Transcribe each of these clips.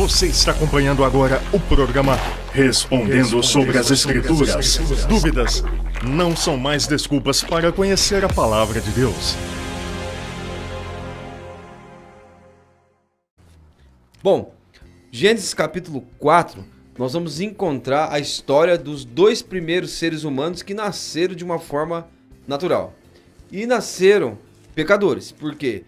Você está acompanhando agora o programa Respondendo sobre as Escrituras. Dúvidas não são mais desculpas para conhecer a palavra de Deus. Bom, Gênesis capítulo 4, nós vamos encontrar a história dos dois primeiros seres humanos que nasceram de uma forma natural. E nasceram pecadores, porque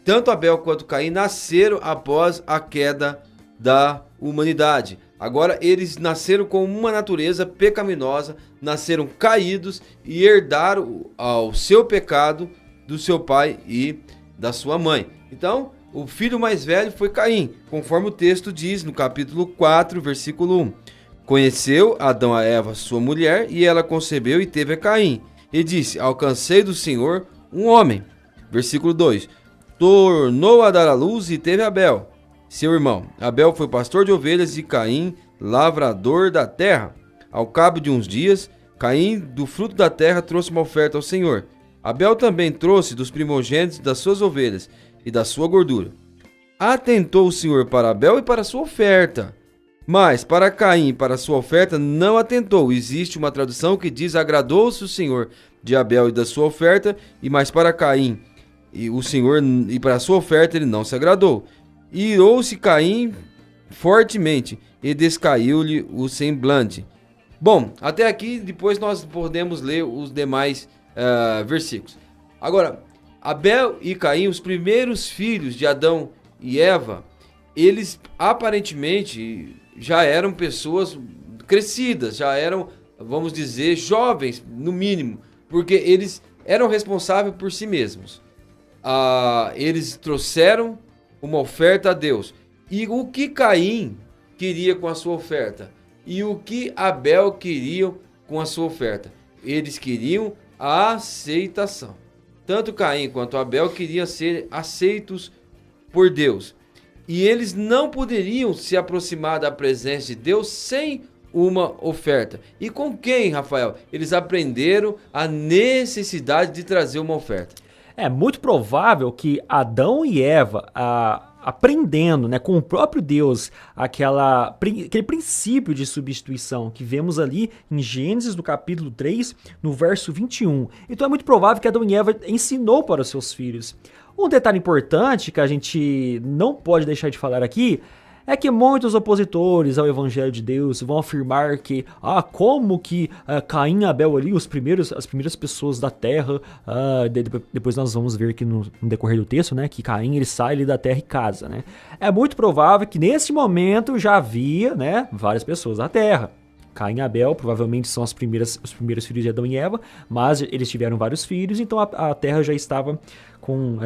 tanto Abel quanto Caim nasceram após a queda da humanidade. Agora eles nasceram com uma natureza pecaminosa, nasceram caídos e herdaram o seu pecado do seu pai e da sua mãe. Então, o filho mais velho foi Caim, conforme o texto diz no capítulo 4, versículo 1. Conheceu Adão a Eva, sua mulher, e ela concebeu e teve a Caim. E disse, alcancei do Senhor um homem. Versículo 2. Tornou a dar à luz e teve Abel, seu irmão. Abel foi pastor de ovelhas e Caim, lavrador da terra. Ao cabo de uns dias, Caim, do fruto da terra, trouxe uma oferta ao Senhor. Abel também trouxe dos primogênitos das suas ovelhas e da sua gordura. Atentou o Senhor para Abel e para a sua oferta, mas para Caim e para a sua oferta não atentou. Existe uma tradução que diz, agradou-se o Senhor de Abel e da sua oferta, e mais para Caim e o Senhor e para a sua oferta ele não se agradou. Irou-se Caim fortemente e descaiu-lhe o semblante. Bom, até aqui depois nós podemos ler os demais versículos. Agora, Abel e Caim, os primeiros filhos de Adão e Eva, eles aparentemente já eram pessoas crescidas, já eram, vamos dizer, jovens no mínimo, porque eles eram responsáveis por si mesmos. Eles trouxeram uma oferta a Deus. E o que Caim queria com a sua oferta? E o que Abel queria com a sua oferta? Eles queriam a aceitação. Tanto Caim quanto Abel queriam ser aceitos por Deus. E eles não poderiam se aproximar da presença de Deus sem uma oferta. E com quem, Rafael? Eles aprenderam a necessidade de trazer uma oferta. É muito provável que Adão e Eva, aprendendo, né, com o próprio Deus, aquele princípio de substituição que vemos ali em Gênesis, no capítulo 3, no verso 21. Então é muito provável que Adão e Eva ensinou para os seus filhos. Um detalhe importante que a gente não pode deixar de falar aqui é que muitos opositores ao Evangelho de Deus vão afirmar que, como que Caim e Abel ali, as primeiras pessoas da terra, depois nós vamos ver aqui no decorrer do texto, né, que Caim ele sai ali da terra e casa, né? É muito provável que nesse momento já havia, né, várias pessoas da terra. Caim e Abel provavelmente são os primeiros filhos de Adão e Eva, mas eles tiveram vários filhos, então a terra já estava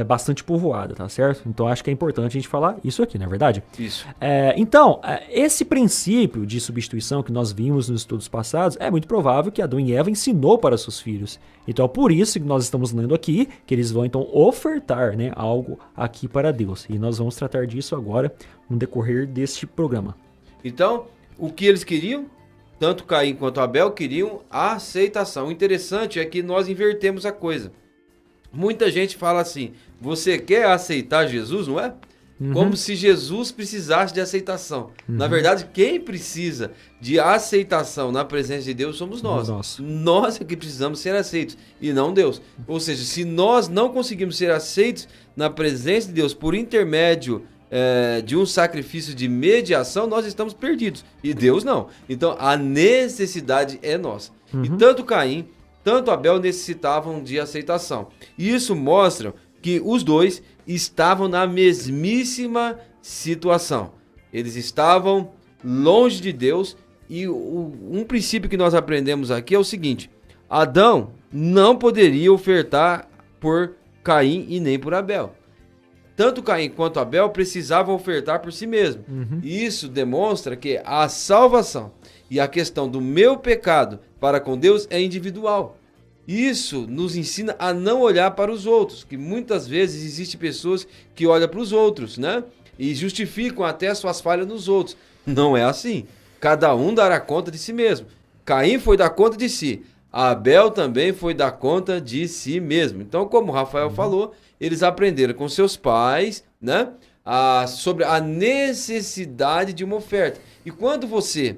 bastante povoada, tá certo? Então acho que é importante a gente falar isso aqui, não é verdade? Isso. Então, esse princípio de substituição que nós vimos nos estudos passados, é muito provável que Adão e Eva ensinou para seus filhos. Então é por isso que nós estamos lendo aqui, que eles vão então ofertar, né, algo aqui para Deus. E nós vamos tratar disso agora no decorrer deste programa. Então, o que eles queriam? Tanto Caim quanto Abel queriam a aceitação. O interessante é que nós invertemos a coisa. Muita gente fala assim, você quer aceitar Jesus, não é? Uhum. Como se Jesus precisasse de aceitação. Uhum. Na verdade, quem precisa de aceitação na presença de Deus somos nós. Nós é que precisamos ser aceitos e não Deus. Ou seja, se nós não conseguimos ser aceitos na presença de Deus por intermédio de um sacrifício de mediação, nós estamos perdidos. E Deus não. Então, a necessidade é nossa. Uhum. E tanto Caim, tanto Abel necessitavam de aceitação. E isso mostra que os dois estavam na mesmíssima situação. Eles estavam longe de Deus. E um princípio que nós aprendemos aqui é o seguinte. Adão não poderia ofertar por Caim e nem por Abel. Tanto Caim quanto Abel precisavam ofertar por si mesmo. Uhum. Isso demonstra que a salvação e a questão do meu pecado para com Deus é individual. Isso nos ensina a não olhar para os outros, que muitas vezes existem pessoas que olham para os outros, né? E justificam até suas falhas nos outros. Não é assim. Cada um dará conta de si mesmo. Caim foi dar conta de si. Abel também foi dar conta de si mesmo. Então, como o Rafael falou, eles aprenderam com seus pais, né, sobre a necessidade de uma oferta. E quando você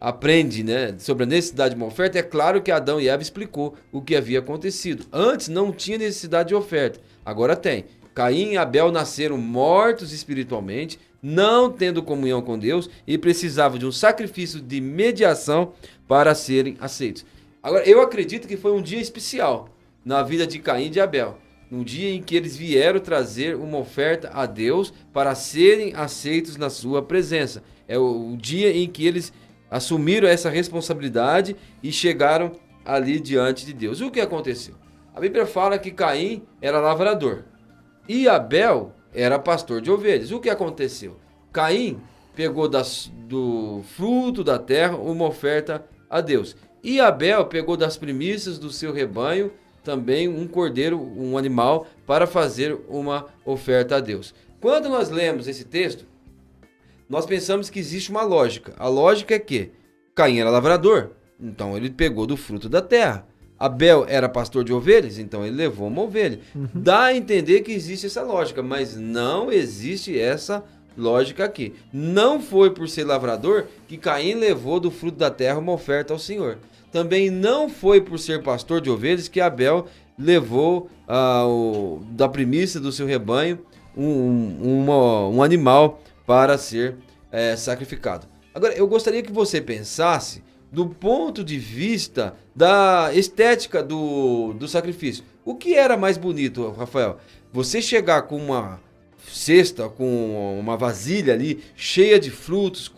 aprende, né, sobre a necessidade de uma oferta, é claro que Adão e Eva explicou o que havia acontecido. Antes não tinha necessidade de oferta, agora tem. Caim e Abel nasceram mortos espiritualmente, não tendo comunhão com Deus e precisavam de um sacrifício de mediação para serem aceitos. Agora, eu acredito que foi um dia especial na vida de Caim e de Abel. Um dia em que eles vieram trazer uma oferta a Deus para serem aceitos na sua presença. É o dia em que eles assumiram essa responsabilidade e chegaram ali diante de Deus. O que aconteceu? A Bíblia fala que Caim era lavrador e Abel era pastor de ovelhas. O que aconteceu? Caim pegou do fruto da terra uma oferta a Deus. E Abel pegou das primícias do seu rebanho também um cordeiro, um animal, para fazer uma oferta a Deus. Quando nós lemos esse texto, nós pensamos que existe uma lógica. A lógica é que Caim era lavrador, então ele pegou do fruto da terra. Abel era pastor de ovelhas, então ele levou uma ovelha. Dá a entender que existe essa lógica, mas não existe essa lógica aqui. Não foi por ser lavrador que Caim levou do fruto da terra uma oferta ao Senhor. Também não foi por ser pastor de ovelhas que Abel levou da primícia do seu rebanho um animal para ser sacrificado. Agora, eu gostaria que você pensasse do ponto de vista da estética do sacrifício. O que era mais bonito, Rafael? Você chegar com uma cesta, com uma vasilha ali cheia de frutos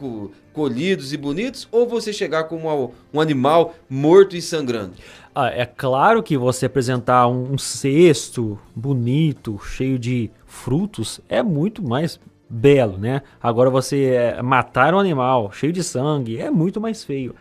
colhidos e bonitos, ou você chegar com um animal morto e sangrando? É claro que você apresentar um cesto bonito, cheio de frutos, é muito mais belo, né? Agora você matar um animal cheio de sangue é muito mais feio.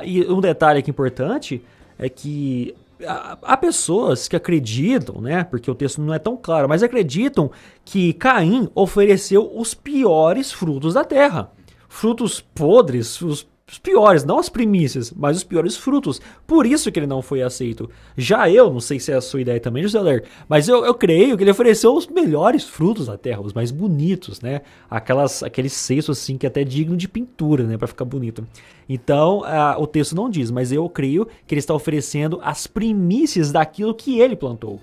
E um detalhe aqui importante é que há pessoas que acreditam, né? Porque o texto não é tão claro, mas acreditam que Caim ofereceu os piores frutos da terra. Frutos podres, os piores, não as primícias, mas os piores frutos. Por isso que ele não foi aceito. Já eu, não sei se é a sua ideia também, José Ler, mas eu creio que ele ofereceu os melhores frutos da terra, os mais bonitos, né? Aqueles cestos assim que é até digno de pintura, né? Pra ficar bonito. Então, o texto não diz, mas eu creio que ele está oferecendo as primícias daquilo que ele plantou.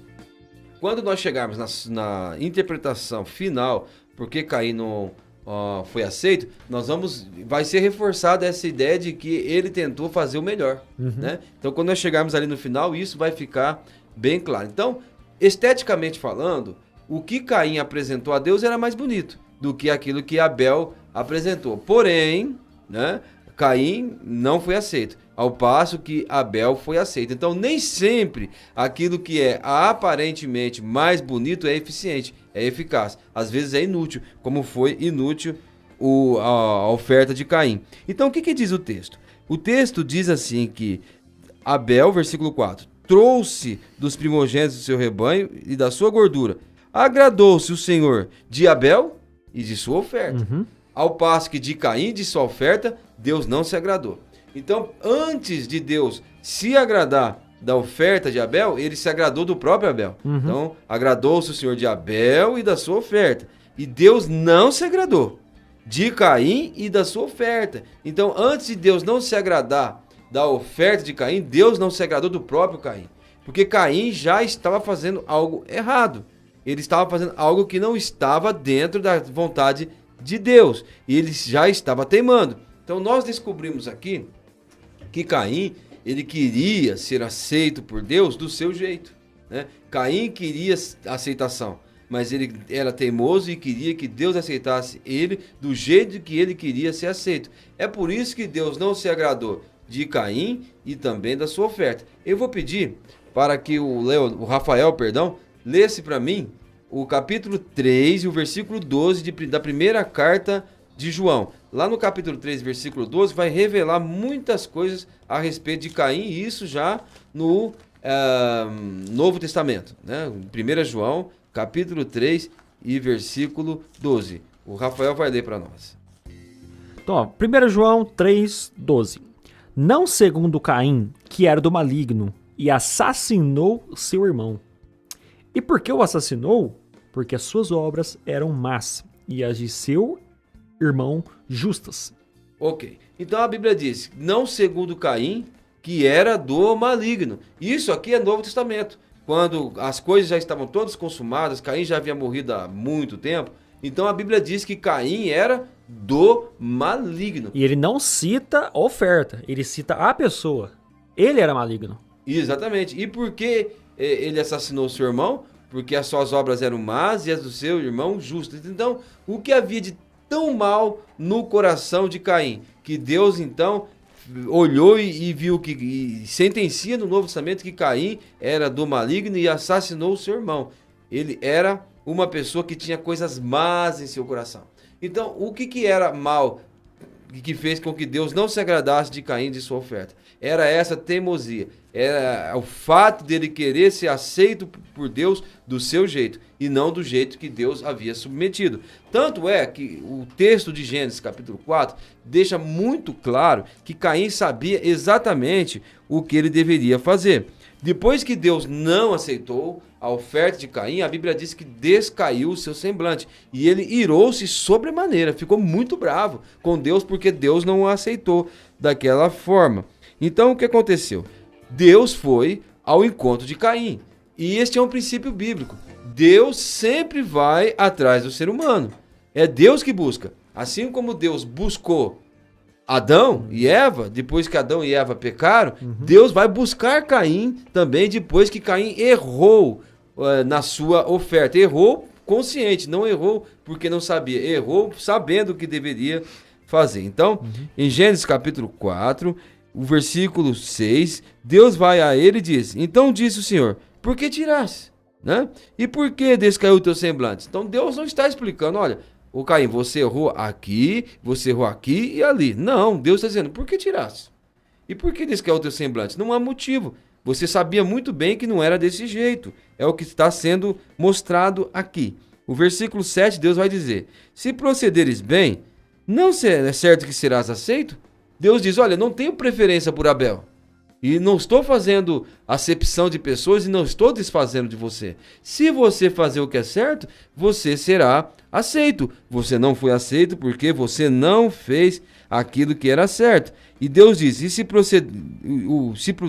Quando nós chegarmos na interpretação final, porque Caim não foi aceito, vai ser reforçada essa ideia de que ele tentou fazer o melhor, né? Então, quando nós chegarmos ali no final, isso vai ficar bem claro. Então, esteticamente falando, o que Caim apresentou a Deus era mais bonito do que aquilo que Abel apresentou. Porém, né, Caim não foi aceito, ao passo que Abel foi aceito. Então, nem sempre aquilo que é aparentemente mais bonito é eficiente, é eficaz. Às vezes é inútil, como foi inútil a oferta de Caim. Então, o que diz o texto? O texto diz assim que Abel, versículo 4, trouxe dos primogênitos do seu rebanho e da sua gordura. Agradou-se o Senhor de Abel e de sua oferta. Ao passo que de Caim, de sua oferta, Deus não se agradou. Então, antes de Deus se agradar da oferta de Abel, ele se agradou do próprio Abel. Então, agradou-se o Senhor de Abel e da sua oferta. E Deus não se agradou de Caim e da sua oferta. Então, antes de Deus não se agradar da oferta de Caim, Deus não se agradou do próprio Caim. Porque Caim já estava fazendo algo errado. Ele estava fazendo algo que não estava dentro da vontade de Deus. E ele já estava teimando. Então, nós descobrimos aqui que Caim, ele queria ser aceito por Deus do seu jeito, né? Caim queria aceitação, mas ele era teimoso e queria que Deus aceitasse ele do jeito que ele queria ser aceito. É por isso que Deus não se agradou de Caim e também da sua oferta. Eu vou pedir para que o Rafael, lesse para mim o capítulo 3 e o versículo 12 da primeira carta de João. Lá no capítulo 3, versículo 12, vai revelar muitas coisas a respeito de Caim, e isso já no Novo Testamento, né? 1 João, capítulo 3 e versículo 12. O Rafael vai ler para nós. Então, ó, 1 João 3, 12. Não segundo Caim, que era do maligno, e assassinou seu irmão. E por que o assassinou? porque as suas obras eram más e as de seu irmão justas. Ok. Então a Bíblia diz, não segundo Caim, que era do maligno. Isso aqui é Novo Testamento. Quando as coisas já estavam todas consumadas, Caim já havia morrido há muito tempo. Então a Bíblia diz que Caim era do maligno. E ele não cita a oferta, ele cita a pessoa. Ele era maligno. Exatamente. E por que ele assassinou seu irmão? Porque as suas obras eram más e as do seu irmão justas. Então, o que havia de tão mal no coração de Caim? Que Deus, então, olhou e viu que e sentencia no Novo Testamento que Caim era do maligno e assassinou o seu irmão. Ele era uma pessoa que tinha coisas más em seu coração. Então, o que era mal que fez com que Deus não se agradasse de Caim e de sua oferta? Era essa teimosia. Era o fato dele querer ser aceito por Deus do seu jeito e não do jeito que Deus havia submetido. Tanto é que o texto de Gênesis capítulo 4 deixa muito claro que Caim sabia exatamente o que ele deveria fazer. Depois que Deus não aceitou a oferta de Caim, a Bíblia diz que descaiu o seu semblante. E ele irou-se sobremaneira, ficou muito bravo com Deus porque Deus não o aceitou daquela forma. Então o que aconteceu? Deus foi ao encontro de Caim. E este é um princípio bíblico. Deus sempre vai atrás do ser humano. É Deus que busca. Assim como Deus buscou Adão e Eva, depois que Adão e Eva pecaram, Deus vai buscar Caim também depois que Caim errou na sua oferta. Errou consciente, não errou porque não sabia. Errou sabendo o que deveria fazer. Então, em Gênesis capítulo 4, o versículo 6, Deus vai a ele e diz, então disse o Senhor, por que tiraste? Né? E por que descaiu o teu semblante? Então Deus não está explicando, olha, ô Caim, você errou aqui e ali. Não, Deus está dizendo, por que tiraste? E por que descaiu o teu semblante? Não há motivo. Você sabia muito bem que não era desse jeito. É o que está sendo mostrado aqui. O versículo 7, Deus vai dizer, se procederes bem, não é certo que serás aceito? Deus diz, olha, não tenho preferência por Abel. E não estou fazendo acepção de pessoas e não estou desfazendo de você. Se você fazer o que é certo, você será aceito. Você não foi aceito porque você não fez aquilo que era certo. E Deus diz, e se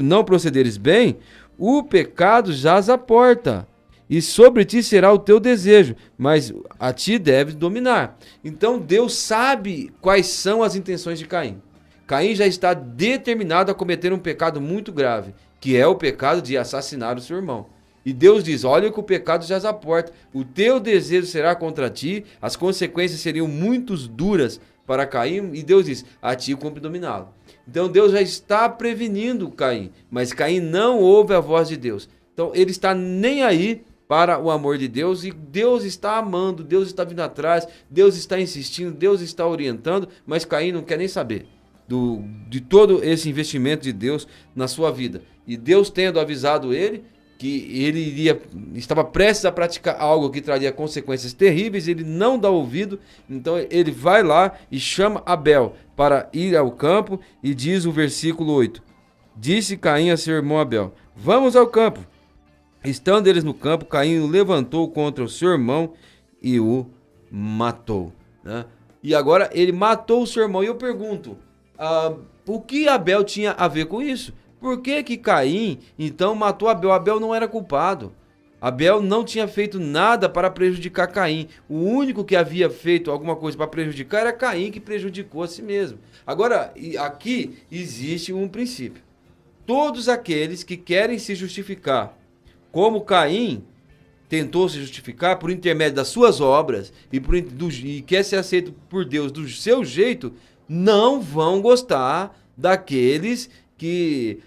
não procederes bem, o pecado jaz à porta. E sobre ti será o teu desejo, mas a ti deves dominar. Então Deus sabe quais são as intenções de Caim. Caim já está determinado a cometer um pecado muito grave, que é o pecado de assassinar o seu irmão. E Deus diz, olha que o pecado jaz à porta, o teu desejo será contra ti, as consequências seriam muito duras para Caim, e Deus diz, a ti cumpre dominá-lo. Então Deus já está prevenindo Caim, mas Caim não ouve a voz de Deus. Então ele está nem aí para o amor de Deus, e Deus está amando, Deus está vindo atrás, Deus está insistindo, Deus está orientando, mas Caim não quer nem saber de todo esse investimento de Deus na sua vida. E Deus tendo avisado ele que ele estava prestes a praticar algo que traria consequências terríveis, ele não dá ouvido, então ele vai lá e chama Abel para ir ao campo, e diz o versículo 8, disse Caim a seu irmão Abel, vamos ao campo. Estando eles no campo, Caim o levantou contra o seu irmão e o matou. Né? E agora ele matou o seu irmão, e eu pergunto, o que Abel tinha a ver com isso? Por que Caim, então, matou Abel? Abel não era culpado. Abel não tinha feito nada para prejudicar Caim. O único que havia feito alguma coisa para prejudicar era Caim, que prejudicou a si mesmo. Agora, aqui existe um princípio. Todos aqueles que querem se justificar, como Caim tentou se justificar por intermédio das suas obras e quer ser aceito por Deus do seu jeito, não vão gostar daqueles que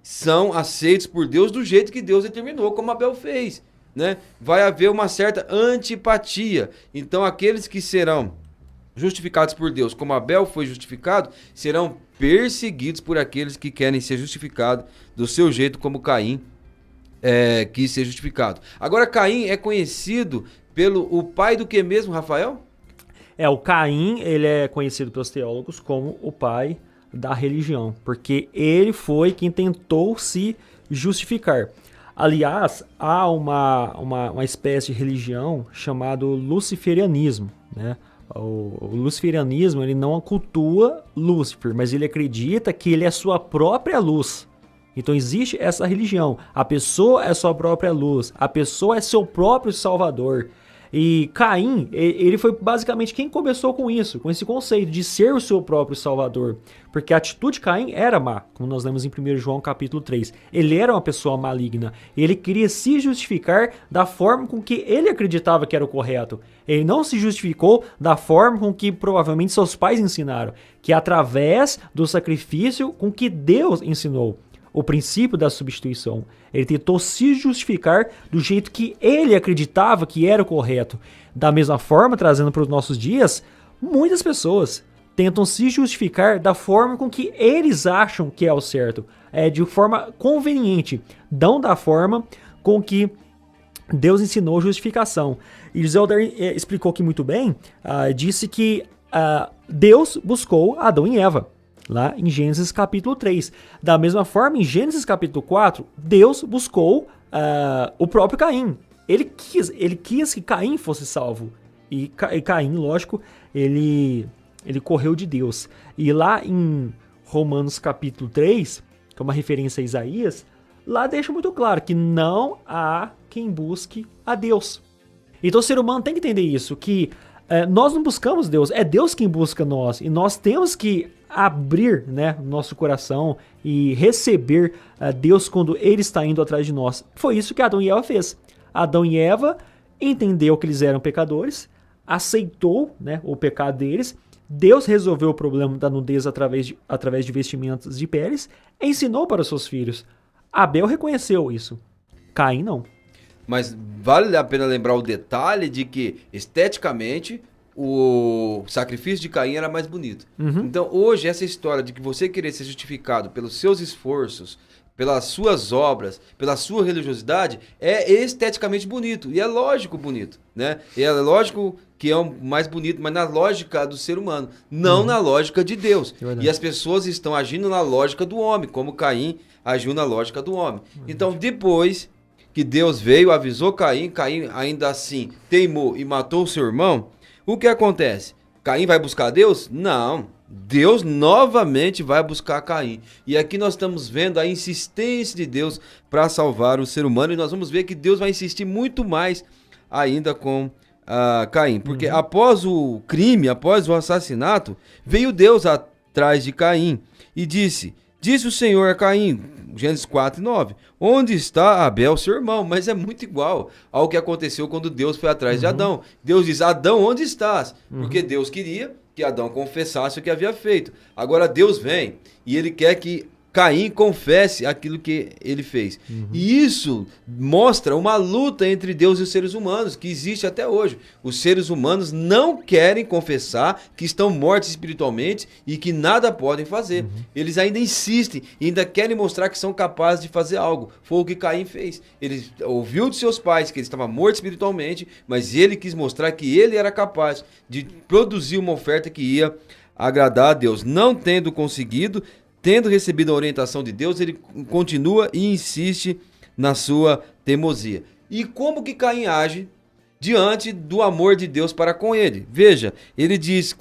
são aceitos por Deus do jeito que Deus determinou, como Abel fez, né? Vai haver uma certa antipatia. Então aqueles que serão justificados por Deus, como Abel foi justificado, serão perseguidos por aqueles que querem ser justificados do seu jeito, como Caim quis ser justificado. Agora Caim é conhecido pelo o pai do que mesmo, Rafael? O Caim, ele é conhecido pelos teólogos como o pai da religião, porque ele foi quem tentou se justificar. Aliás, há uma espécie de religião chamada luciferianismo, né? O luciferianismo, ele não cultua Lúcifer, mas ele acredita que ele é sua própria luz. Então existe essa religião. A pessoa é sua própria luz. A pessoa é seu próprio salvador. E Caim, ele foi basicamente quem começou com isso, com esse conceito de ser o seu próprio salvador. Porque a atitude de Caim era má, como nós lemos em 1 João capítulo 3. Ele era uma pessoa maligna. Ele queria se justificar da forma com que ele acreditava que era o correto. Ele não se justificou da forma com que provavelmente seus pais ensinaram, que é através do sacrifício com que Deus ensinou. O princípio da substituição. Ele tentou se justificar do jeito que ele acreditava que era o correto. Da mesma forma, trazendo para os nossos dias, muitas pessoas tentam se justificar da forma com que eles acham que é o certo. De forma conveniente, não da forma com que Deus ensinou justificação. E José Alder explicou aqui muito bem, disse que Deus buscou Adão e Eva. Lá em Gênesis capítulo 3. Da mesma forma, em Gênesis capítulo 4, Deus buscou o próprio Caim. Ele quis que Caim fosse salvo. E Caim, lógico, ele correu de Deus. E lá em Romanos capítulo 3, que é uma referência a Isaías, lá deixa muito claro que não há quem busque a Deus. Então o ser humano tem que entender isso, que nós não buscamos Deus, é Deus quem busca nós. E nós temos que abrir, né, nosso coração e receber Deus quando Ele está indo atrás de nós. Foi isso que Adão e Eva fez. Adão e Eva entendeu que eles eram pecadores, aceitou, né, o pecado deles. Deus resolveu o problema da nudez através de vestimentas de peles, ensinou para os seus filhos. Abel reconheceu isso. Caim não. Mas vale a pena lembrar o detalhe de que, esteticamente, o sacrifício de Caim era mais bonito. Uhum. Então, hoje, essa história de que você querer ser justificado pelos seus esforços, pelas suas obras, pela sua religiosidade, é esteticamente bonito. E é lógico bonito, né? E é lógico que é o mais bonito, mas na lógica do ser humano, não na lógica de Deus. E as pessoas estão agindo na lógica do homem, como Caim agiu na lógica do homem. Então, depois que Deus veio, avisou Caim, Caim ainda assim teimou e matou o seu irmão, o que acontece? Caim vai buscar Deus? Não. Deus novamente vai buscar Caim. E aqui nós estamos vendo a insistência de Deus para salvar o ser humano. E nós vamos ver que Deus vai insistir muito mais ainda com Caim. Porque após o crime, após o assassinato, veio Deus atrás de Caim e disse o Senhor a Caim, Gênesis 4:9, onde está Abel, seu irmão? Mas é muito igual ao que aconteceu quando Deus foi atrás de Adão. Deus diz, Adão, onde estás? Porque Deus queria que Adão confessasse o que havia feito. Agora Deus vem e ele quer que Caim confesse aquilo que ele fez. E isso mostra uma luta entre Deus e os seres humanos, que existe até hoje. Os seres humanos não querem confessar que estão mortos espiritualmente e que nada podem fazer. Eles ainda insistem, ainda querem mostrar que são capazes de fazer algo. Foi o que Caim fez. Ele ouviu de seus pais que ele estava morto espiritualmente, mas ele quis mostrar que ele era capaz de produzir uma oferta que ia agradar a Deus. Não tendo conseguido, tendo recebido a orientação de Deus, ele continua e insiste na sua teimosia. E como que Caim age diante do amor de Deus para com ele? Veja, ele diz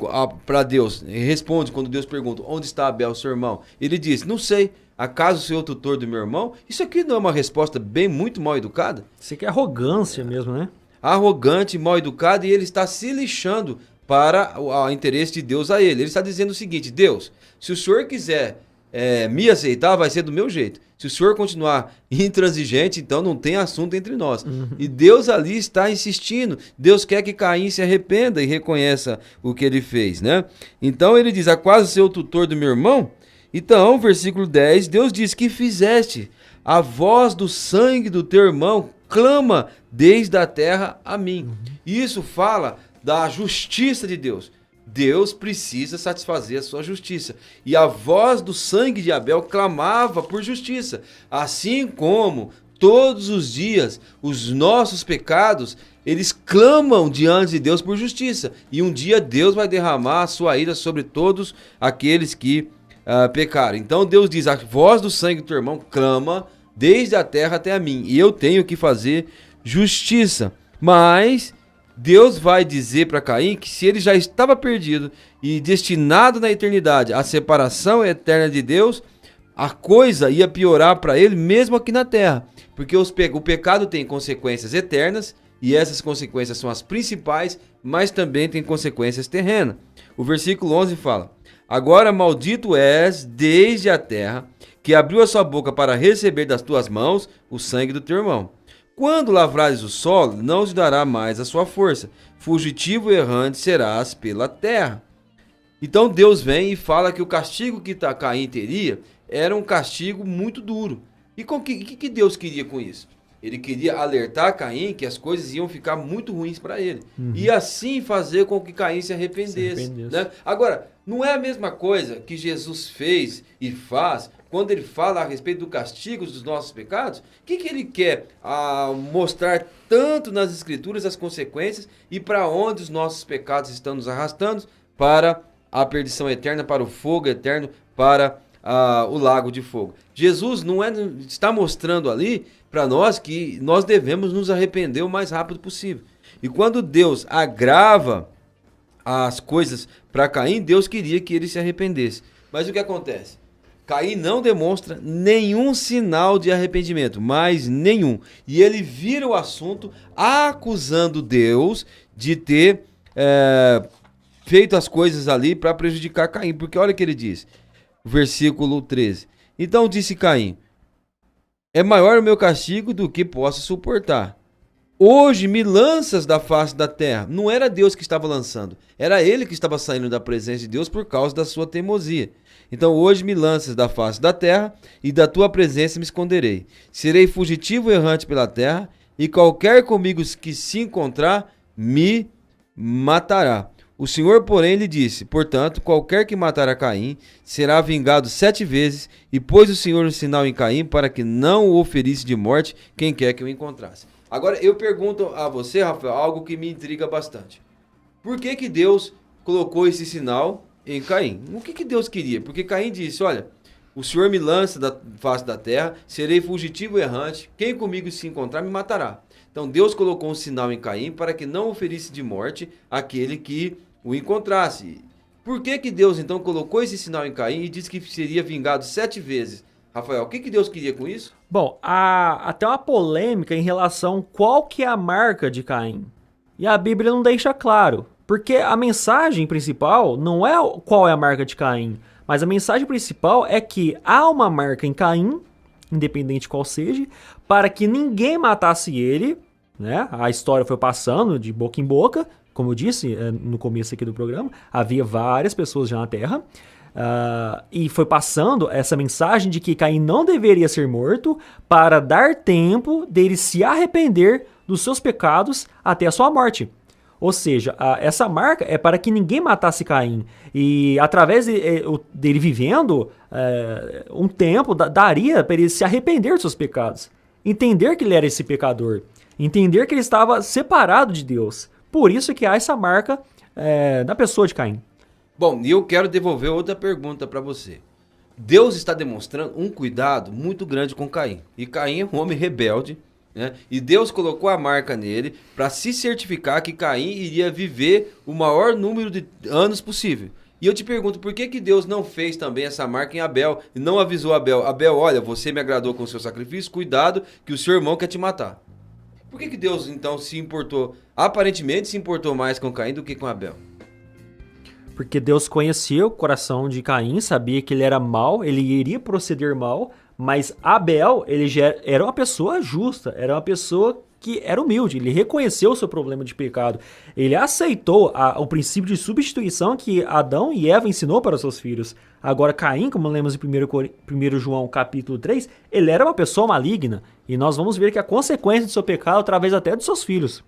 para Deus, responde quando Deus pergunta, onde está Abel, seu irmão? Ele diz, não sei, acaso o Senhor é o tutor do meu irmão? Isso aqui não é uma resposta muito mal educada? Isso aqui é arrogância mesmo, né? Arrogante, mal educado, e ele está se lixando para o interesse de Deus a ele. Ele está dizendo o seguinte, Deus, se o Senhor quiser me aceitar, vai ser do meu jeito. Se o Senhor continuar intransigente, então não tem assunto entre nós. E Deus ali está insistindo. Deus quer que Caim se arrependa e reconheça o que ele fez, né? Então ele diz, quase ser o tutor do meu irmão? Então, versículo 10, Deus diz, que fizeste? A voz do sangue do teu irmão clama desde a terra a mim. Isso fala da justiça de Deus. Deus precisa satisfazer a sua justiça. E a voz do sangue de Abel clamava por justiça. Assim como todos os dias os nossos pecados, eles clamam diante de Deus por justiça. E um dia Deus vai derramar a sua ira sobre todos aqueles que pecaram. Então Deus diz, a voz do sangue do teu irmão clama desde a terra até a mim, e eu tenho que fazer justiça. Mas Deus vai dizer para Caim que se ele já estava perdido e destinado na eternidade à separação eterna de Deus, a coisa ia piorar para ele mesmo aqui na terra, porque o pecado tem consequências eternas e essas consequências são as principais, mas também tem consequências terrenas. O versículo 11 fala: agora maldito és desde a terra, que abriu a sua boca para receber das tuas mãos o sangue do teu irmão. Quando lavrares o solo, não te dará mais a sua força. Fugitivo e errante serás pela terra. Então Deus vem e fala que o castigo que Caim teria era um castigo muito duro. E o que Deus queria com isso? Ele queria alertar Caim que as coisas iam ficar muito ruins para ele. E assim fazer com que Caim se arrependesse. Né? Agora, não é a mesma coisa que Jesus fez e faz quando ele fala a respeito do castigo dos nossos pecados. O que ele quer? Mostrar tanto nas Escrituras as consequências e para onde os nossos pecados estão nos arrastando para a perdição eterna, para o fogo eterno, para o lago de fogo. Jesus está mostrando ali para nós que nós devemos nos arrepender o mais rápido possível. E quando Deus agrava as coisas para Caim, Deus queria que ele se arrependesse. Mas o que acontece? Caim não demonstra nenhum sinal de arrependimento, mas nenhum. E ele vira o assunto acusando Deus de ter feito as coisas ali para prejudicar Caim. Porque olha o que ele diz, versículo 13. Então disse Caim: é maior o meu castigo do que posso suportar. Hoje me lanças da face da terra. Não era Deus que estava lançando, era ele que estava saindo da presença de Deus por causa da sua teimosia. Então hoje me lanças da face da terra, e da tua presença me esconderei. Serei fugitivo e errante pela terra, e qualquer comigo que se encontrar, me matará. O Senhor, porém, lhe disse: portanto, qualquer que matar a Caim, será vingado 7 vezes, e pôs o Senhor um sinal em Caim, para que não o oferisse de morte quem quer que o encontrasse. Agora, eu pergunto a você, Rafael, algo que me intriga bastante. Por que Deus colocou esse sinal em Caim? O que Deus queria? Porque Caim disse: olha, o Senhor me lança da face da terra, serei fugitivo e errante, quem comigo se encontrar me matará. Então Deus colocou um sinal em Caim para que não oferisse de morte aquele que o encontrasse. Por que Deus então colocou esse sinal em Caim e disse que seria vingado 7 vezes? Rafael, o que Deus queria com isso? Bom, há até uma polêmica em relação qual que é a marca de Caim. E a Bíblia não deixa claro. Porque a mensagem principal não é qual é a marca de Caim, mas a mensagem principal é que há uma marca em Caim, independente qual seja, para que ninguém matasse ele, né? A história foi passando de boca em boca, como eu disse no começo aqui do programa, havia várias pessoas já na Terra, e foi passando essa mensagem de que Caim não deveria ser morto para dar tempo dele se arrepender dos seus pecados até a sua morte. Ou seja, essa marca é para que ninguém matasse Caim. E através dele vivendo um tempo, daria para ele se arrepender dos seus pecados. Entender que ele era esse pecador. Entender que ele estava separado de Deus. Por isso que há essa marca na pessoa de Caim. Bom, e eu quero devolver outra pergunta para você. Deus está demonstrando um cuidado muito grande com Caim. E Caim é um homem rebelde, né? E Deus colocou a marca nele para se certificar que Caim iria viver o maior número de anos possível. E eu te pergunto, por que Deus não fez também essa marca em Abel e não avisou Abel? Abel, olha, você me agradou com o seu sacrifício, cuidado que o seu irmão quer te matar. Por que Deus então se importou, aparentemente se importou mais com Caim do que com Abel? Porque Deus conhecia o coração de Caim, sabia que ele era mau, ele iria proceder mal, mas Abel, ele já era uma pessoa justa, era uma pessoa que era humilde, ele reconheceu o seu problema de pecado, ele aceitou o princípio de substituição que Adão e Eva ensinou para os seus filhos. Agora Caim, como lemos em 1 João capítulo 3, ele era uma pessoa maligna, e nós vamos ver que a consequência do seu pecado através até dos seus filhos.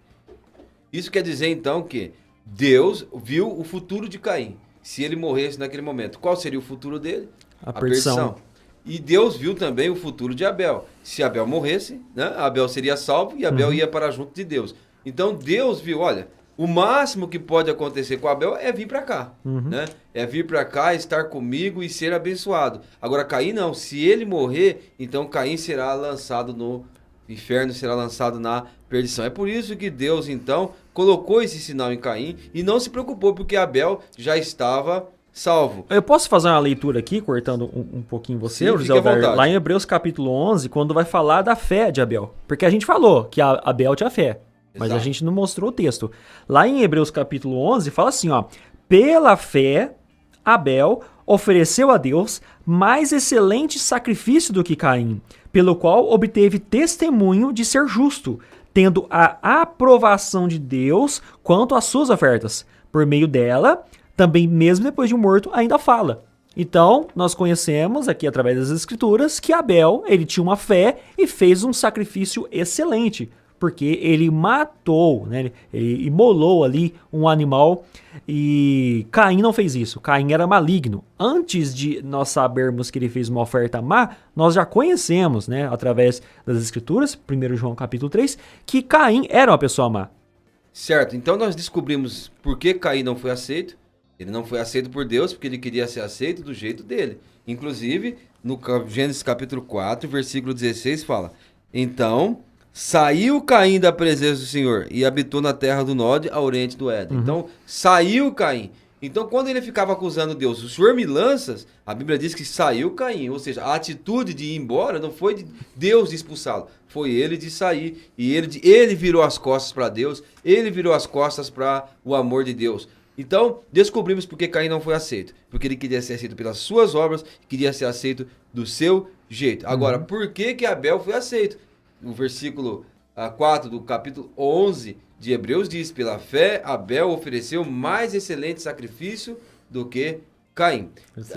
Isso quer dizer então que Deus viu o futuro de Caim. Se ele morresse naquele momento, qual seria o futuro dele? A perdição. E Deus viu também o futuro de Abel. Se Abel morresse, né, Abel seria salvo e Abel ia para junto de Deus. Então Deus viu, olha, O máximo que pode acontecer com Abel é vir para cá, né? É vir para cá, estar comigo e ser abençoado. Agora, Caim não. Se ele morrer, então Caim será lançado no inferno, será lançado na perdição. É por isso que Deus, então, colocou esse sinal em Caim e não se preocupou, porque Abel já estava salvo. Eu posso fazer uma leitura aqui, cortando um pouquinho você, Sim, José fique à Alberto, vontade. lá em Hebreus capítulo 11, quando vai falar da fé de Abel. Porque a gente falou que Abel tinha fé, mas a Exato. gente não mostrou o texto. Lá em Hebreus capítulo 11, fala assim, ó: pela fé, Abel ofereceu a Deus mais excelente sacrifício do que Caim, pelo qual obteve testemunho de ser justo, tendo a aprovação de Deus quanto às suas ofertas. Por meio dela, também mesmo depois de morto, ainda fala. Então, nós conhecemos aqui através das escrituras que Abel, ele tinha uma fé e fez um sacrifício excelente, porque ele matou, né? Ele imolou ali um animal, e Caim não fez isso. Caim era maligno. Antes de nós sabermos que ele fez uma oferta má, nós já conhecemos, né, através das escrituras, 1 João capítulo 3, que Caim era uma pessoa má. Certo, então nós descobrimos por que Caim não foi aceito. Ele não foi aceito por Deus porque ele queria ser aceito do jeito dele. Inclusive, no Gênesis capítulo 4, versículo 16 fala: então saiu Caim da presença do Senhor e habitou na terra do Nod, a oriente do Éden. Então, saiu Caim. Então, quando ele ficava acusando Deus, o Senhor me lanças, a Bíblia diz que saiu Caim. Ou seja, a atitude de ir embora não foi de Deus de expulsá-lo, foi ele de sair. E ele virou as costas para Deus, ele virou as costas para o amor de Deus. Então, descobrimos por que Caim não foi aceito. Porque ele queria ser aceito pelas suas obras, queria ser aceito do seu jeito. Agora, por que Abel foi aceito? O versículo 4 do capítulo 11 de Hebreus diz: pela fé, Abel ofereceu mais excelente sacrifício do que Caim.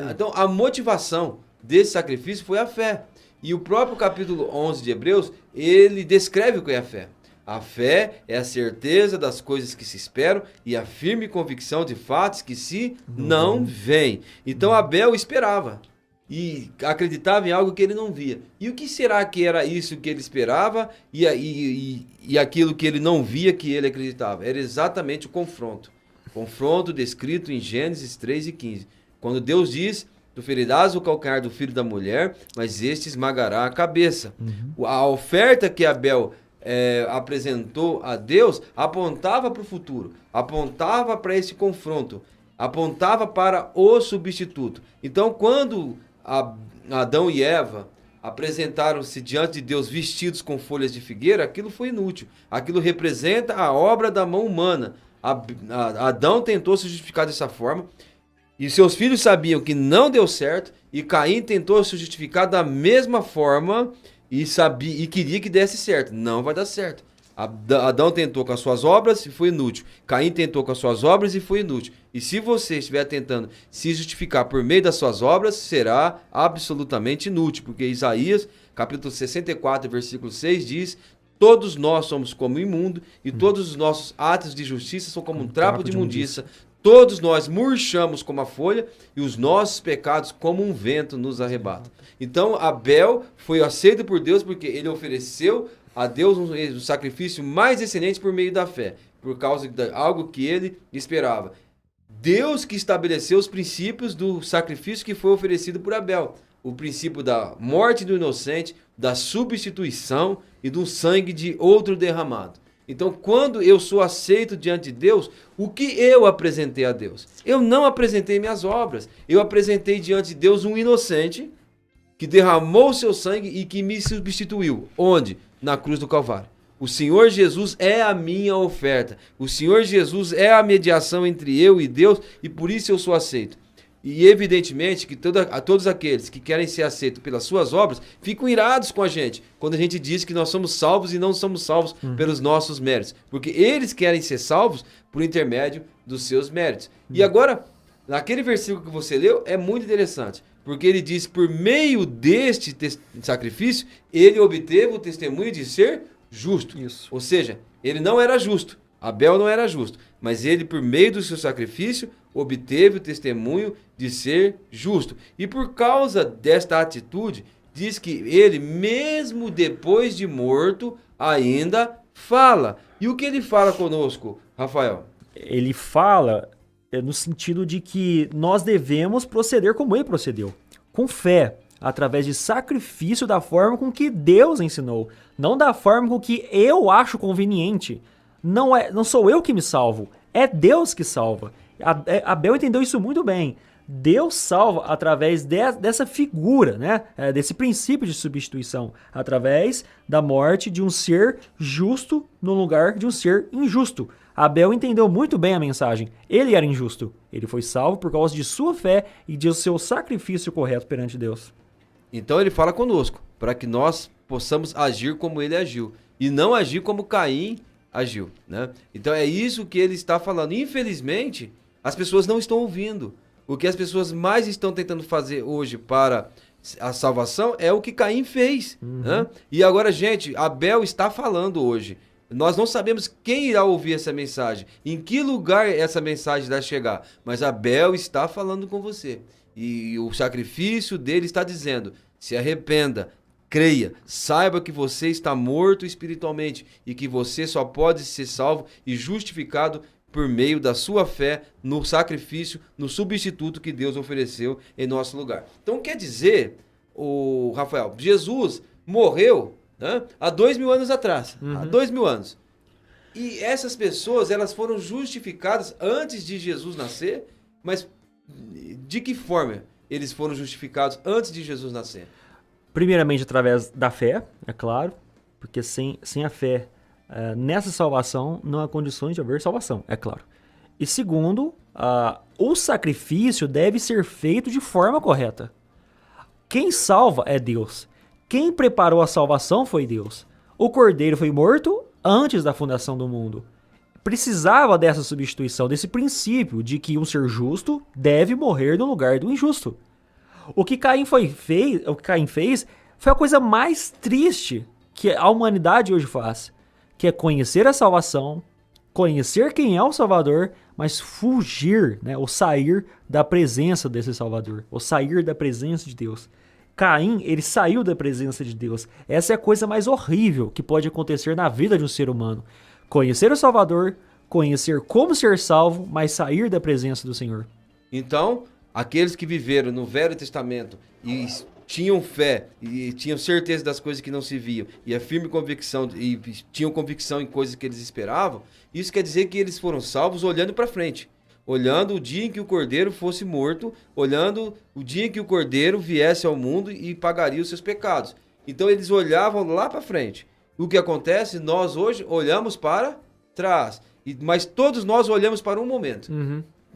Então, a motivação desse sacrifício foi a fé. E o próprio capítulo 11 de Hebreus, ele descreve o que é a fé. A fé é a certeza das coisas que se esperam e a firme convicção de fatos que se não veem. Então, Abel esperava e acreditava em algo que ele não via. E o que será que era isso que ele esperava e aquilo que ele não via que ele acreditava? Era exatamente o confronto. Confronto descrito em Gênesis 3 e 15. Quando Deus diz: tu ferirás o calcanhar do filho da mulher, mas este esmagará a cabeça. A oferta que Abel apresentou a Deus apontava para o futuro, apontava para esse confronto, apontava para o substituto. Então, quando Adão e Eva apresentaram-se diante de Deus vestidos com folhas de figueira, aquilo foi inútil. Aquilo representa a obra da mão humana. Adão tentou se justificar dessa forma, e seus filhos sabiam que não deu certo, e Caim tentou se justificar da mesma forma e queria que desse certo. Não vai dar certo. Adão tentou com as suas obras e foi inútil. Caim tentou com as suas obras e foi inútil. E se você estiver tentando se justificar por meio das suas obras, será absolutamente inútil. Porque Isaías, capítulo 64, versículo 6 diz: todos nós somos como imundo e todos os nossos atos de justiça são como um trapo de imundícia. Todos nós murchamos como a folha e os nossos pecados como um vento nos arrebata. Então Abel foi aceito por Deus porque ele ofereceu a Deus um sacrifício mais excelente por meio da fé, por causa de algo que ele esperava. Deus que estabeleceu os princípios do sacrifício que foi oferecido por Abel. O princípio da morte do inocente, da substituição e do sangue de outro derramado. Então, quando eu sou aceito diante de Deus, o que eu apresentei a Deus? Eu não apresentei minhas obras. Eu apresentei diante de Deus um inocente que derramou o seu sangue e que me substituiu. Onde? Na cruz do Calvário. O Senhor Jesus é a minha oferta. O Senhor Jesus é a mediação entre eu e Deus e por isso eu sou aceito. E evidentemente que todos aqueles que querem ser aceitos pelas suas obras ficam irados com a gente quando a gente diz que nós somos salvos e não somos salvos pelos nossos méritos. Porque eles querem ser salvos por intermédio dos seus méritos. E agora, naquele versículo que você leu, é muito interessante. Porque ele diz: por meio deste sacrifício, ele obteve o testemunho de ser justo. Isso. Ou seja, ele não era justo. Abel não era justo. Mas ele, por meio do seu sacrifício, obteve o testemunho de ser justo. E por causa desta atitude, diz que ele, mesmo depois de morto, ainda fala. E o que ele fala conosco, Rafael? ele fala no sentido de que nós devemos proceder como ele procedeu, com fé, através de sacrifício da forma com que Deus ensinou, não da forma com que eu acho conveniente. Não sou eu que me salvo, é Deus que salva. Abel entendeu isso muito bem. Deus salva através dessa figura, né? Desse princípio de substituição, através da morte de um ser justo no lugar de um ser injusto. Abel entendeu muito bem a mensagem. Ele era injusto. Ele foi salvo por causa de sua fé e de seu sacrifício correto perante Deus. Então ele fala conosco, para que nós possamos agir como ele agiu, e não agir como Caim agiu, né? Então é isso que ele está falando. Infelizmente, as pessoas não estão ouvindo. O que as pessoas mais estão tentando fazer hoje para a salvação é o que Caim fez, né? E agora, gente, Abel está falando hoje. Nós não sabemos quem irá ouvir essa mensagem, em que lugar essa mensagem vai chegar, mas Abel está falando com você. E o sacrifício dele está dizendo: se arrependa, creia, saiba que você está morto espiritualmente e que você só pode ser salvo e justificado por meio da sua fé no sacrifício, no substituto que Deus ofereceu em nosso lugar. Então quer dizer, Rafael, Jesus morreu, né, há 2000 anos atrás, há 2000 anos. E essas pessoas, elas foram justificadas antes de Jesus nascer, mas de que forma eles foram justificados antes de Jesus nascer? Primeiramente através da fé, é claro, porque sem a fé nessa salvação não há condições de haver salvação, é claro. E segundo, o sacrifício deve ser feito de forma correta. Quem salva é Deus. Quem preparou a salvação foi Deus. O cordeiro foi morto antes da fundação do mundo. Precisava dessa substituição, desse princípio de que um ser justo deve morrer no lugar do injusto. O que Caim fez foi a coisa mais triste que a humanidade hoje faz, que é conhecer a salvação, conhecer quem é o Salvador, mas fugir, né, ou sair da presença desse Salvador, ou sair da presença de Deus. Caim, ele saiu da presença de Deus. Essa é a coisa mais horrível que pode acontecer na vida de um ser humano. Conhecer o Salvador, conhecer como ser salvo, mas sair da presença do Senhor. Então, aqueles que viveram no Velho Testamento e tinham fé e tinham certeza das coisas que não se viam e a firme convicção e tinham convicção em coisas que eles esperavam, isso quer dizer que eles foram salvos olhando para frente, olhando o dia em que o Cordeiro fosse morto, olhando o dia em que o Cordeiro viesse ao mundo e pagaria os seus pecados. Então eles olhavam lá para frente. O que acontece? Nós hoje olhamos para trás, mas todos nós olhamos para um momento.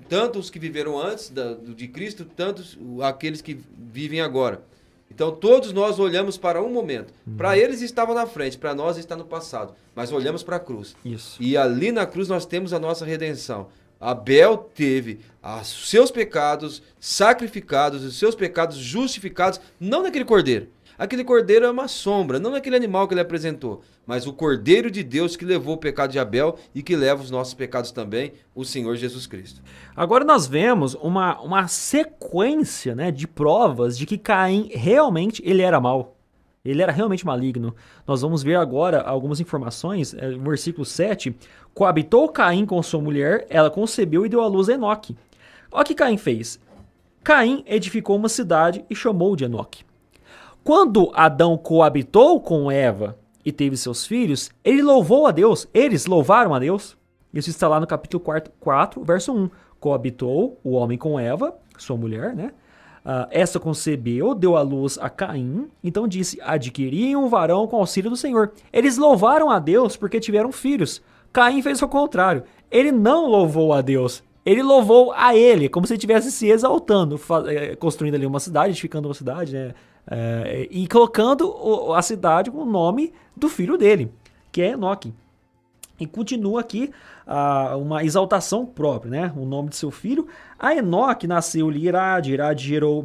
Tanto os que viveram antes de Cristo, tanto aqueles que vivem agora. Então todos nós olhamos para um momento. Para eles estava na frente, para nós está no passado. Mas olhamos para a cruz. Isso. E ali na cruz nós temos a nossa redenção. Abel teve os seus pecados sacrificados, os seus pecados justificados, não naquele cordeiro. Aquele cordeiro é uma sombra, não naquele animal que ele apresentou, mas o Cordeiro de Deus que levou o pecado de Abel e que leva os nossos pecados também, o Senhor Jesus Cristo. Agora nós vemos uma sequência, né, de provas de que Caim realmente ele era mau. Ele era realmente maligno. Nós vamos ver agora algumas informações. No versículo 7, coabitou Caim com sua mulher, ela concebeu e deu à luz a Enoque. Olha o que Caim fez. Caim edificou uma cidade e chamou de Enoque. Quando Adão coabitou com Eva e teve seus filhos, ele louvou a Deus. Eles louvaram a Deus. Isso está lá no capítulo 4, verso 1. Coabitou o homem com Eva, sua mulher, né? Essa concebeu, deu à luz a Caim. Então disse, adquiri um varão com auxílio do Senhor. Eles louvaram a Deus porque tiveram filhos. Caim fez o contrário. Ele não louvou a Deus. Ele louvou a ele, como se ele estivesse se exaltando, construindo ali uma cidade, edificando uma cidade, né? E colocando a cidade com o nome do filho dele, que é Enoque. E continua aqui uma exaltação própria, né? O nome de seu filho. A Enoque nasceu-lhe Irade, Irade gerou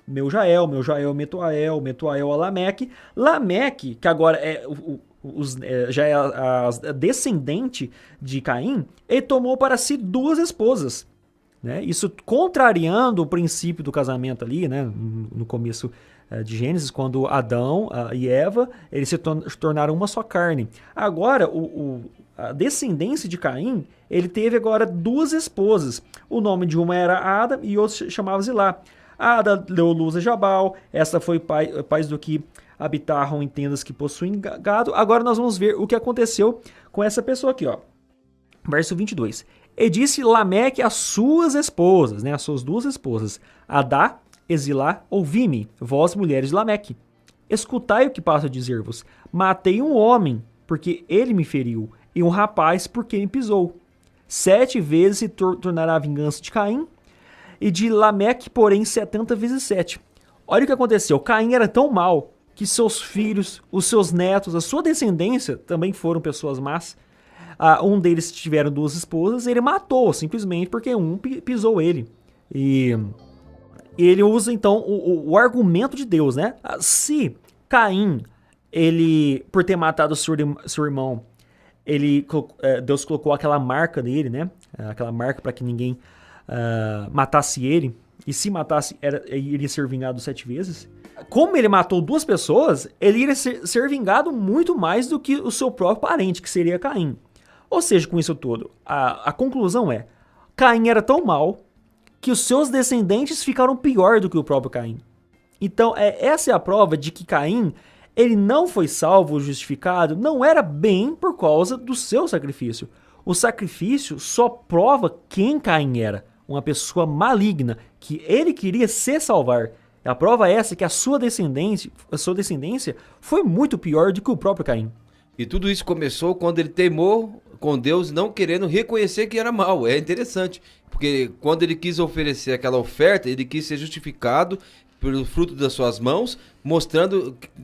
Meujael, Meujael Metuael, Metuael a Lameque. Lameque, que agora já é a descendente de Caim, ele tomou para si 2 esposas. Né? Isso contrariando o princípio do casamento ali, né? No começo de Gênesis, quando Adão e Eva eles se tornaram uma só carne. Agora, a descendência de Caim, ele teve agora 2 esposas. O nome de uma era Ada e outra chamava Zilá. Ada deu luz a Jabal, essa foi pais do que habitavam em tendas que possuem gado. Agora nós vamos ver o que aconteceu com essa pessoa aqui, ó. Verso 22. E disse Lameque às suas esposas, né, as suas 2 esposas, Adá e Zilá, ouvi-me, vós mulheres de Lameque. Escutai o que passo a dizer-vos. Matei um homem, porque ele me feriu, e um rapaz, porque me pisou. 7 vezes se tornará a vingança de Caim, e de Lameque, porém, 70 vezes 7. Olha o que aconteceu. Caim era tão mau que seus filhos, os seus netos, a sua descendência também foram pessoas más. Um deles tiveram 2 esposas, ele matou simplesmente porque um pisou ele. E ele usa então o argumento de Deus, né? Se Caim, ele, por ter matado seu irmão, Deus colocou aquela marca nele, né? Aquela marca para que ninguém matasse ele. E se matasse, ele iria ser vingado 7 vezes. Como ele matou 2 pessoas, ele iria ser vingado muito mais do que o seu próprio parente, que seria Caim. Ou seja, com isso tudo, a conclusão é: Caim era tão mau que os seus descendentes ficaram pior do que o próprio Caim. Então, essa é a prova de que Caim, ele não foi salvo ou justificado, não era bem por causa do seu sacrifício. O sacrifício só prova quem Caim era, uma pessoa maligna, que ele queria se salvar. A prova é essa, que a sua descendência foi muito pior do que o próprio Caim. E tudo isso começou quando ele teimou com Deus, não querendo reconhecer que era mal. É interessante, porque quando ele quis oferecer aquela oferta, ele quis ser justificado pelo fruto das suas mãos,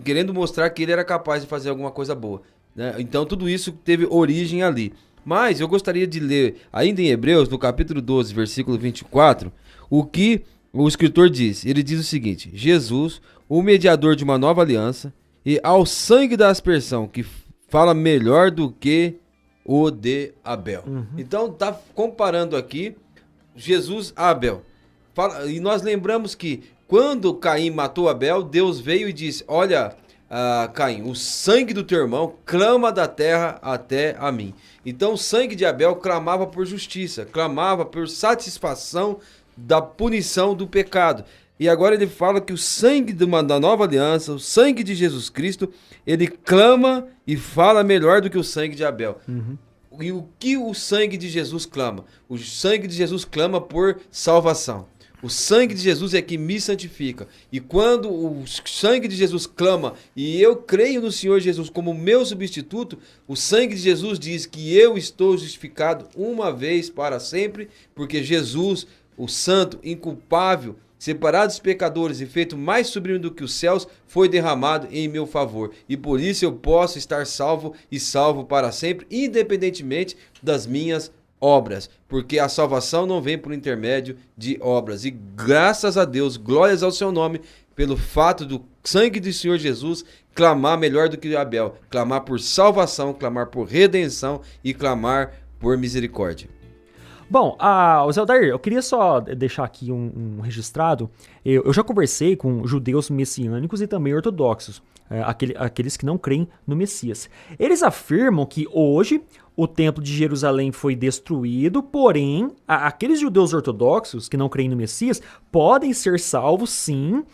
querendo mostrar que ele era capaz de fazer alguma coisa boa, né? Então tudo isso teve origem ali. Mas eu gostaria de ler, ainda em Hebreus, no capítulo 12, versículo 24, o que o escritor diz. Ele diz o seguinte: Jesus, o mediador de uma nova aliança, e ao sangue da aspersão, que fala melhor do que o de Abel. Então tá comparando aqui Jesus a Abel. E nós lembramos que quando Caim matou Abel, Deus veio e disse: olha, Caim, o sangue do teu irmão clama da terra até a mim. Então o sangue de Abel clamava por justiça, clamava por satisfação da punição do pecado. E agora ele fala que o sangue da nova aliança, o sangue de Jesus Cristo, ele clama e fala melhor do que o sangue de Abel. E o que o sangue de Jesus clama? O sangue de Jesus clama por salvação. O sangue de Jesus é que me santifica. E quando o sangue de Jesus clama e eu creio no Senhor Jesus como meu substituto, o sangue de Jesus diz que eu estou justificado uma vez para sempre, porque Jesus, o santo, inculpável, separado dos pecadores e feito mais sublime do que os céus, foi derramado em meu favor. E por isso eu posso estar salvo e salvo para sempre, independentemente das minhas obras. Porque a salvação não vem por intermédio de obras. E graças a Deus, glórias ao seu nome, pelo fato do sangue do Senhor Jesus clamar melhor do que Abel. Clamar por salvação, clamar por redenção e clamar por misericórdia. Bom, Zeldair, eu queria só deixar aqui um registrado. Eu já conversei com judeus messiânicos e também ortodoxos, aqueles que não creem no Messias. Eles afirmam que hoje o templo de Jerusalém foi destruído, porém, aqueles judeus ortodoxos que não creem no Messias podem ser salvos, sim,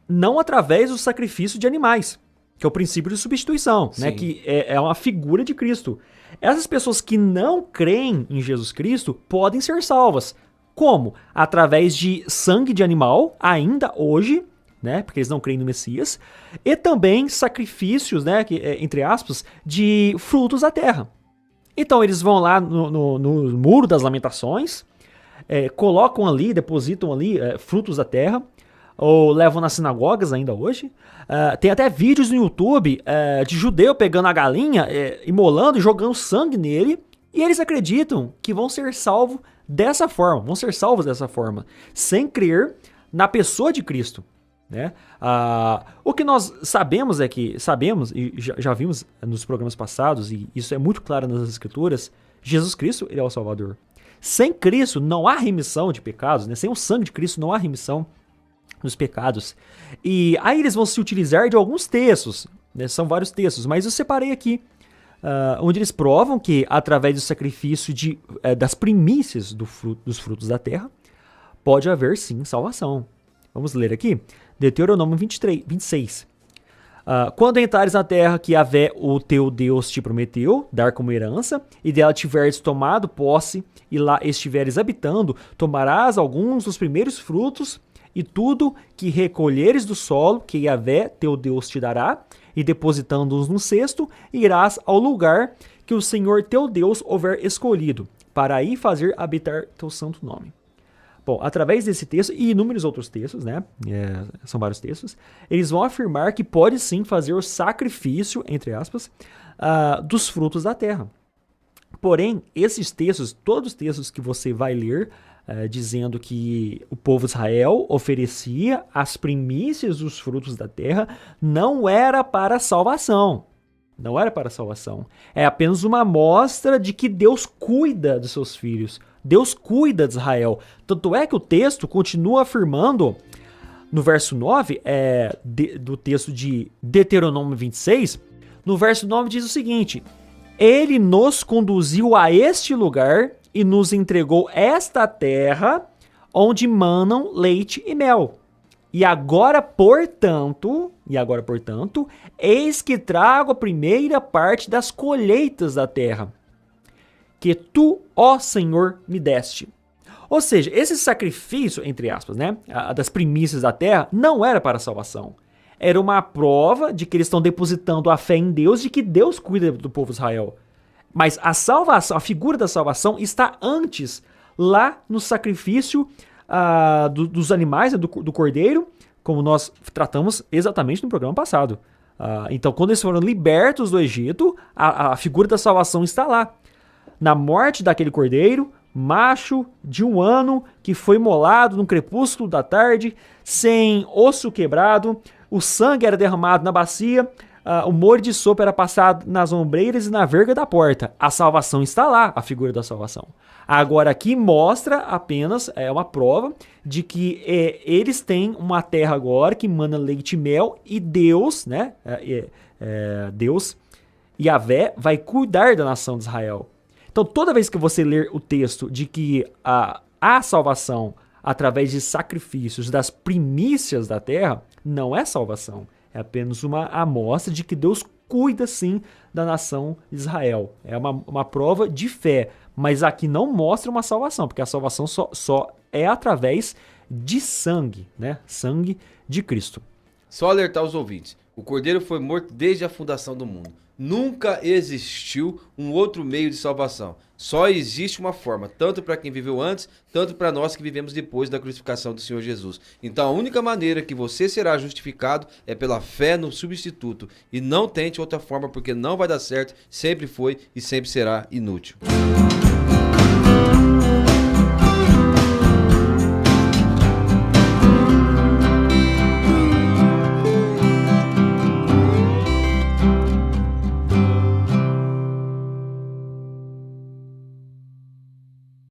não através do sacrifício de animais, que é o princípio de substituição, né, que é uma figura de Cristo. Essas pessoas que não creem em Jesus Cristo podem ser salvas. Como? Através de sangue de animal, ainda hoje, né, porque eles não creem no Messias, e também sacrifícios, né, entre aspas, de frutos da terra. Então eles vão lá no Muro das Lamentações, colocam ali, depositam ali frutos da terra, ou levam nas sinagogas ainda hoje. Tem até vídeos no YouTube de judeu pegando a galinha, imolando e jogando sangue nele, e eles acreditam que vão ser salvos dessa forma, sem crer na pessoa de Cristo, né? O que nós sabemos e já vimos nos programas passados, e isso é muito claro nas Escrituras, Jesus Cristo, ele é o Salvador. Sem Cristo não há remissão de pecados, né? Sem o sangue de Cristo não há remissão nos pecados. E aí eles vão se utilizar de alguns textos, né? São vários textos, mas eu separei aqui onde eles provam que, através do sacrifício das primícias dos frutos da terra, pode haver sim salvação. Vamos ler aqui, Deuteronômio 26. Quando entrares na terra que Yahvé, o teu Deus, te prometeu dar como herança, e dela tiveres tomado posse, e lá estiveres habitando, tomarás alguns dos primeiros frutos, e tudo que recolheres do solo, que Yahvé, teu Deus, te dará, e depositando-os no cesto, irás ao lugar que o Senhor teu Deus houver escolhido, para aí fazer habitar teu santo nome. Bom, através desse texto e inúmeros outros textos, né, são vários textos, eles vão afirmar que pode sim fazer o sacrifício, entre aspas, dos frutos da terra. Porém, esses textos, todos os textos que você vai ler, dizendo que o povo de Israel oferecia as primícias dos frutos da terra, não era para salvação. Não era para salvação. É apenas uma amostra de que Deus cuida dos seus filhos. Deus cuida de Israel. Tanto é que o texto continua afirmando, no verso 9, do texto de Deuteronômio 26, no verso 9 diz o seguinte: Ele nos conduziu a este lugar e nos entregou esta terra onde manam leite e mel. E agora, portanto, eis que trago a primeira parte das colheitas da terra, que tu, ó Senhor, me deste. Ou seja, esse sacrifício, entre aspas, né, das primícias da terra, não era para salvação. Era uma prova de que eles estão depositando a fé em Deus, de que Deus cuida do povo de Israel. Mas a salvação, a figura da salvação está antes, lá no sacrifício dos animais, do cordeiro, como nós tratamos exatamente no programa passado. Então, quando eles foram libertos do Egito, a figura da salvação está lá. Na morte daquele cordeiro, macho de 1 ano, que foi imolado no crepúsculo da tarde, sem osso quebrado, o sangue era derramado na bacia, o molho de sopa era passado nas ombreiras e na verga da porta. A salvação está lá, a figura da salvação. Agora aqui mostra apenas, uma prova de que eles têm uma terra agora que mana leite e mel, e Deus, né, Deus, Yahvé, vai cuidar da nação de Israel. Então toda vez que você ler o texto de que há salvação através de sacrifícios das primícias da terra, não é salvação. É apenas uma amostra de que Deus cuida sim da nação de Israel. É uma prova de fé, mas aqui não mostra uma salvação, porque a salvação só é através de sangue, né? Sangue de Cristo. Só alertar os ouvintes, o Cordeiro foi morto desde a fundação do mundo. Nunca existiu um outro meio de salvação. Só existe uma forma, tanto para quem viveu antes, tanto para nós que vivemos depois da crucificação do Senhor Jesus. Então a única maneira que você será justificado é pela fé no substituto. E não tente outra forma, porque não vai dar certo, sempre foi e sempre será inútil.